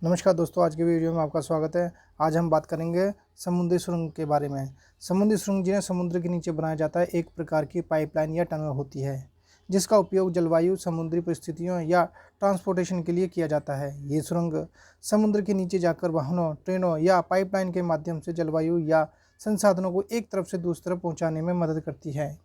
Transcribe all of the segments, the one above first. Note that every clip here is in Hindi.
नमस्कार दोस्तों, आज के वीडियो में आपका स्वागत है। आज हम बात करेंगे समुद्री सुरंग के बारे में। समुद्री सुरंग जिन्हें समुद्र के नीचे बनाया जाता है, एक प्रकार की पाइपलाइन या टनल होती है जिसका उपयोग जलवायु, समुद्री परिस्थितियों या ट्रांसपोर्टेशन के लिए किया जाता है। ये सुरंग समुद्र के नीचे जाकर वाहनों, ट्रेनों या पाइपलाइन के माध्यम से जलवायु या संसाधनों को एक तरफ से दूसरी तरफ पहुँचाने में मदद करती है।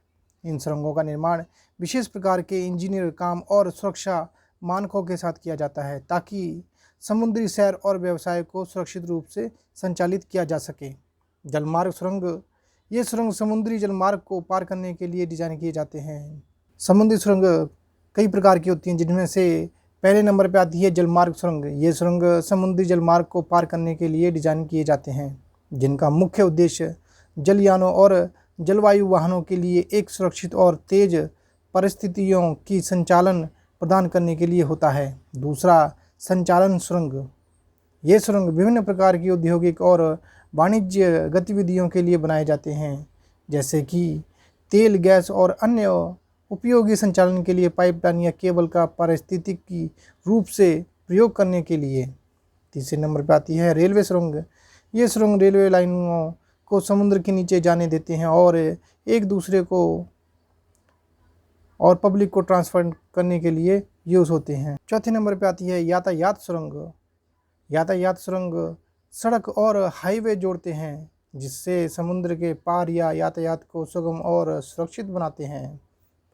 इन सुरंगों का निर्माण विशेष प्रकार के इंजीनियर काम और सुरक्षा मानकों के साथ किया जाता है ताकि समुद्री सैर और व्यवसाय को सुरक्षित रूप से संचालित किया जा सके। जलमार्ग सुरंग, ये सुरंग समुद्री जलमार्ग को पार करने के लिए डिज़ाइन किए जाते हैं। समुद्री सुरंग कई प्रकार की होती हैं, जिनमें से पहले नंबर पर आती है जलमार्ग सुरंग। ये सुरंग समुद्री जलमार्ग को पार करने के लिए डिज़ाइन किए जाते हैं, जिनका मुख्य उद्देश्य जलयानों और जलवायु वाहनों के लिए एक सुरक्षित और तेज़ परिस्थितियों की संचालन प्रदान करने के लिए होता है। दूसरा, संचालन सुरंग। ये सुरंग विभिन्न प्रकार की औद्योगिक और वाणिज्य गतिविधियों के लिए बनाए जाते हैं, जैसे कि तेल, गैस और अन्य उपयोगी संचालन के लिए पाइपलाइन या केबल का पारिस्थितिकी रूप से प्रयोग करने के लिए। तीसरे नंबर पर आती है रेलवे सुरंग। ये सुरंग रेलवे लाइनों को समुद्र के नीचे जाने देते हैं और एक दूसरे को और पब्लिक को ट्रांसफर करने के लिए यूज़ होते हैं। चौथे नंबर पे आती है यातायात सुरंग। यातायात सुरंग सड़क और हाईवे जोड़ते हैं, जिससे समुद्र के पार या यातायात को सुगम और सुरक्षित बनाते हैं।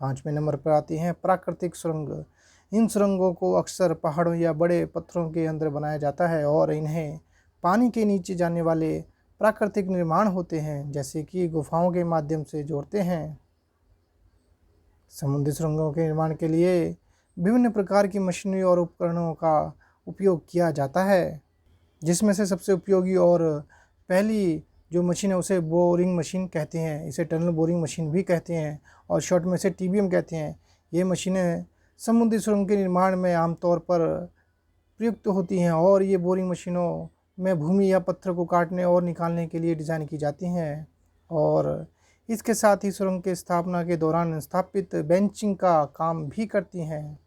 पाँचवें नंबर पर आती हैं प्राकृतिक सुरंग। इन सुरंगों को अक्सर पहाड़ों या बड़े पत्थरों के अंदर बनाया जाता है और इन्हें पानी के नीचे जाने वाले प्राकृतिक निर्माण होते हैं, जैसे कि गुफाओं के माध्यम से जोड़ते हैं। समुद्री सुरंगों के निर्माण के लिए विभिन्न प्रकार की मशीनरी और उपकरणों का उपयोग किया जाता है, जिसमें से सबसे उपयोगी और पहली जो मशीन है उसे बोरिंग मशीन कहते हैं। इसे टनल बोरिंग मशीन भी कहते हैं और शॉर्ट में इसे टीबीएम कहते हैं। ये मशीनें समुद्री सुरंग के निर्माण में आमतौर पर प्रयुक्त होती हैं और ये बोरिंग मशीनों में भूमि या पत्थर को काटने और निकालने के लिए डिज़ाइन की जाती हैं और इसके साथ ही सुरंग के स्थापना के दौरान स्थापित बेंचिंग का काम भी करती हैं।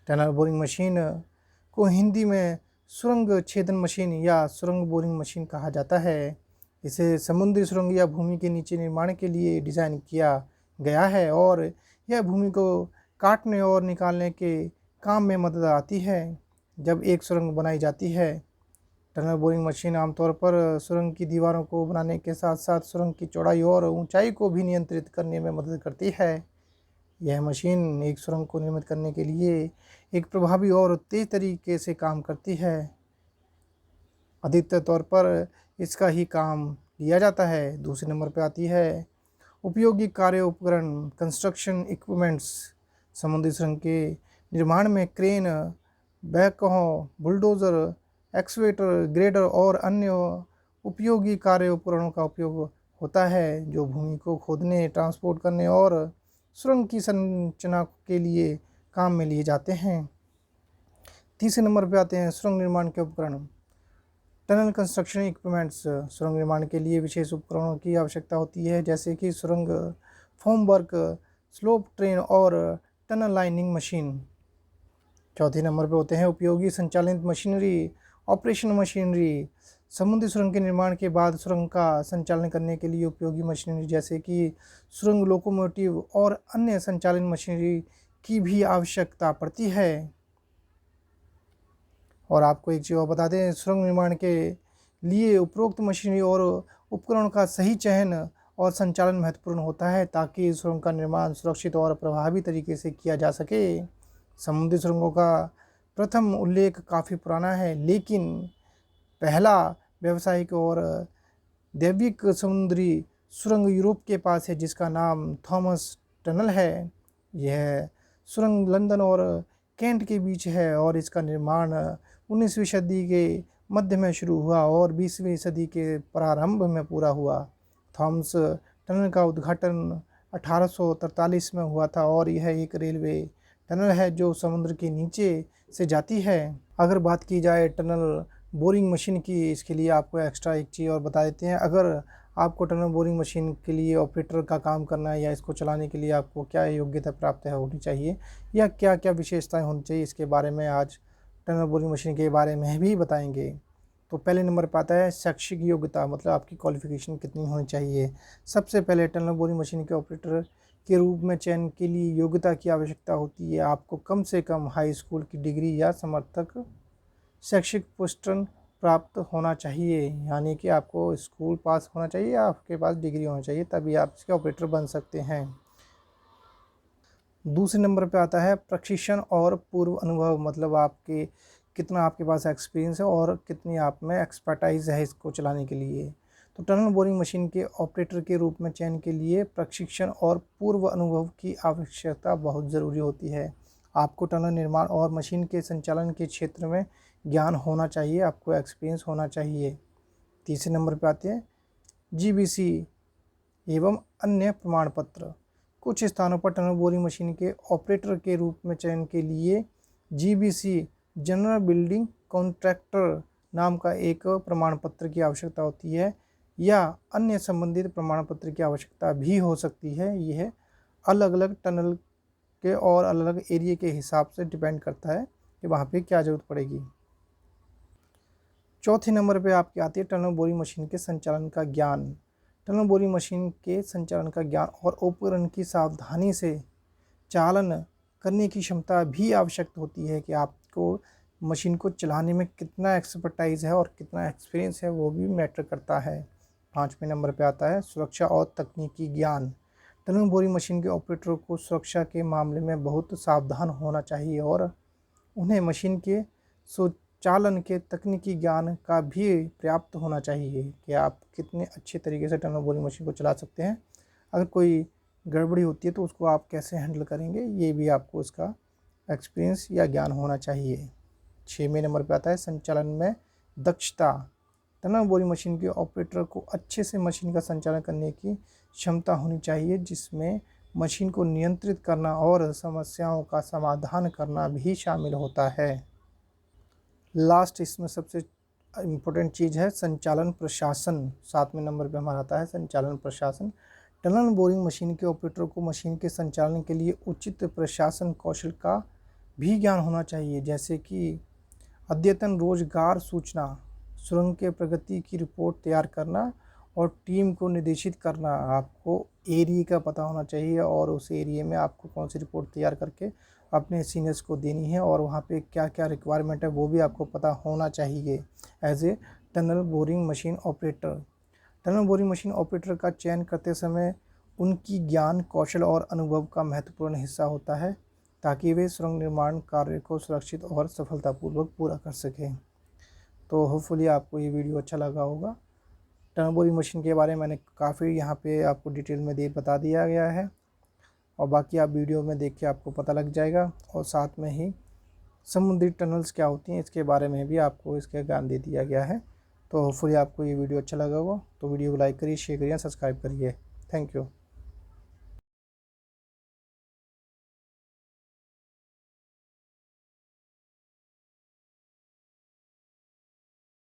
टनल बोरिंग मशीन को हिंदी में सुरंग छेदन मशीन या सुरंग बोरिंग मशीन कहा जाता है। इसे समुद्री सुरंग या भूमि के नीचे निर्माण के लिए डिज़ाइन किया गया है और यह भूमि को काटने और निकालने के काम में मदद आती है। जब एक सुरंग बनाई जाती है, टनल बोरिंग मशीन आमतौर पर सुरंग की दीवारों को बनाने के साथ साथ सुरंग की चौड़ाई और ऊंचाई को भी नियंत्रित करने में मदद करती है। यह मशीन एक सुरंग को निर्मित करने के लिए एक प्रभावी और तेज़ तरीके से काम करती है। अधिकतर तौर पर इसका ही काम लिया जाता है। दूसरे नंबर पर आती है उपयोगी कार्य उपकरण, कंस्ट्रक्शन इक्विपमेंट्स। समुद्री सुरंग के निर्माण में crane, backhoe, bulldozer, excavator, grader और अन्य उपयोगी कार्य उपकरणों का उपयोग होता है, जो भूमि को खोदने, ट्रांसपोर्ट करने और सुरंग की संरचना के लिए काम में लिए जाते हैं। तीसरे नंबर पर आते हैं सुरंग निर्माण के उपकरण, टनल कंस्ट्रक्शन इक्विपमेंट्स। सुरंग निर्माण के लिए विशेष उपकरणों की आवश्यकता होती है, जैसे कि सुरंग फॉर्मवर्क, स्लोप ट्रेन और टनल लाइनिंग मशीन। चौथे नंबर पर होते हैं उपयोगी संचालित मशीनरी, ऑपरेशन मशीनरी। समुद्री सुरंग के निर्माण के बाद सुरंग का संचालन करने के लिए उपयोगी मशीनरी, जैसे कि सुरंग लोकोमोटिव और अन्य संचालन मशीनरी की भी आवश्यकता पड़ती है। और आपको एक चीज़ और बता दें, सुरंग निर्माण के लिए उपरोक्त मशीनरी और उपकरणों का सही चयन और संचालन महत्वपूर्ण होता है ताकि सुरंग का निर्माण सुरक्षित और प्रभावी तरीके से किया जा सके। समुद्री सुरंगों का प्रथम उल्लेख काफ़ी पुराना है, लेकिन पहला व्यावसायिक और दैविक समुद्री सुरंग यूरोप के पास है, जिसका नाम थॉमस टनल है। यह सुरंग लंदन और कैंट के बीच है और इसका निर्माण 19वीं सदी के मध्य में शुरू हुआ और 20वीं सदी के प्रारंभ में पूरा हुआ। थॉमस टनल का उद्घाटन 1843 में हुआ था और यह एक रेलवे टनल है जो समुद्र के नीचे से जाती है। अगर बात की जाए टनल बोरिंग मशीन की, इसके लिए आपको एक्स्ट्रा एक चीज़ और बता देते हैं। अगर आपको टनल बोरिंग मशीन के लिए ऑपरेटर का काम करना है या इसको चलाने के लिए आपको क्या योग्यता प्राप्त होनी चाहिए या क्या क्या विशेषताएं होनी चाहिए, इसके बारे में आज टनल बोरिंग मशीन के बारे में भी बताएंगे। तो पहले नंबर पर आता है शैक्षिक योग्यता, मतलब आपकी क्वालिफ़िकेशन कितनी होनी चाहिए। सबसे पहले टनल बोरिंग मशीन के ऑपरेटर के रूप में चयन के लिए योग्यता की आवश्यकता होती है। आपको कम से कम हाई स्कूल की डिग्री या समर्थक शैक्षिक पुष्टन प्राप्त होना चाहिए, यानी कि आपको स्कूल पास होना चाहिए या आपके पास डिग्री होना चाहिए, तभी आप इसके ऑपरेटर बन सकते हैं। दूसरे नंबर पे आता है प्रशिक्षण और पूर्व अनुभव, मतलब आपके कितना आपके पास एक्सपीरियंस है और कितनी आप में एक्सपर्टाइज है इसको चलाने के लिए। तो टनल बोरिंग मशीन के ऑपरेटर के रूप में चयन के लिए प्रशिक्षण और पूर्व अनुभव की आवश्यकता बहुत ज़रूरी होती है। आपको टनल निर्माण और मशीन के संचालन के क्षेत्र में ज्ञान होना चाहिए, आपको एक्सपीरियंस होना चाहिए। तीसरे नंबर पर आते हैं जीबीसी एवं अन्य प्रमाण पत्र। कुछ स्थानों पर टनल बोरिंग मशीन के ऑपरेटर के रूप में चयन के लिए जीबीसी जनरल बिल्डिंग कॉन्ट्रैक्टर नाम का एक प्रमाण पत्र की आवश्यकता होती है, या अन्य संबंधित प्रमाण पत्र की आवश्यकता भी हो सकती है। यह अलग अलग टनल के और अलग अलग एरिया के हिसाब से डिपेंड करता है कि वहाँ पे क्या ज़रूरत पड़ेगी। चौथे नंबर पे आपकी आती है टनल बोरिंग मशीन के संचालन का ज्ञान। टनल बोरिंग मशीन के संचालन का ज्ञान और उपकरण की सावधानी से चालन करने की क्षमता भी आवश्यक होती है कि आपको मशीन को चलाने में कितना एक्सपर्टाइज है और कितना एक्सपीरियंस है, वो भी मैटर करता है। पाँचवें नंबर पे आता है सुरक्षा और तकनीकी ज्ञान। टनल बोरिंग मशीन के ऑपरेटरों को सुरक्षा के मामले में बहुत सावधान होना चाहिए और उन्हें मशीन के चालन के तकनीकी ज्ञान का भी पर्याप्त होना चाहिए कि आप कितने अच्छे तरीके से टनल बोरिंग मशीन को चला सकते हैं। अगर कोई गड़बड़ी होती है तो उसको आप कैसे हैंडल करेंगे, ये भी आपको उसका एक्सपीरियंस या ज्ञान होना चाहिए। 6वें नंबर पे आता है संचालन में दक्षता। टनल बोरिंग मशीन के ऑपरेटर को अच्छे से मशीन का संचालन करने की क्षमता होनी चाहिए, जिसमें मशीन को नियंत्रित करना और समस्याओं का समाधान करना भी शामिल होता है। लास्ट इसमें सबसे इम्पोर्टेंट चीज़ है संचालन प्रशासन। 7वें नंबर पे हमारा आता है संचालन प्रशासन। टनल बोरिंग मशीन के ऑपरेटर को मशीन के संचालन के लिए उचित प्रशासन कौशल का भी ज्ञान होना चाहिए, जैसे कि अद्यतन रोजगार सूचना, सुरंग के प्रगति की रिपोर्ट तैयार करना और टीम को निर्देशित करना। आपको एरिया का पता होना चाहिए और उस एरिया में आपको कौन सी रिपोर्ट तैयार करके अपने सीनियर्स को देनी है और वहाँ पे क्या क्या रिक्वायरमेंट है वो भी आपको पता होना चाहिए as a tunnel boring machine operator. Tunnel boring machine operator का चयन करते समय उनकी ज्ञान, कौशल और अनुभव का महत्वपूर्ण हिस्सा होता है, ताकि वे सुरंग निर्माण कार्य को सुरक्षित और सफलतापूर्वक पूरा कर सकें। तो होपफुली आपको ये वीडियो अच्छा लगा होगा। टनल बोरिंग मशीन के बारे में मैंने काफ़ी यहाँ पे आपको डिटेल में बता दिया गया है और बाकी आप वीडियो में देख के आपको पता लग जाएगा, और साथ में ही समुद्री टनल्स क्या होती हैं इसके बारे में भी आपको इसका ज्ञान दे दिया गया है। तो होपफुली आपको ये वीडियो अच्छा लगा होगा। तो वीडियो को लाइक करिए, शेयर करिए, सब्सक्राइब करिए। Thank you.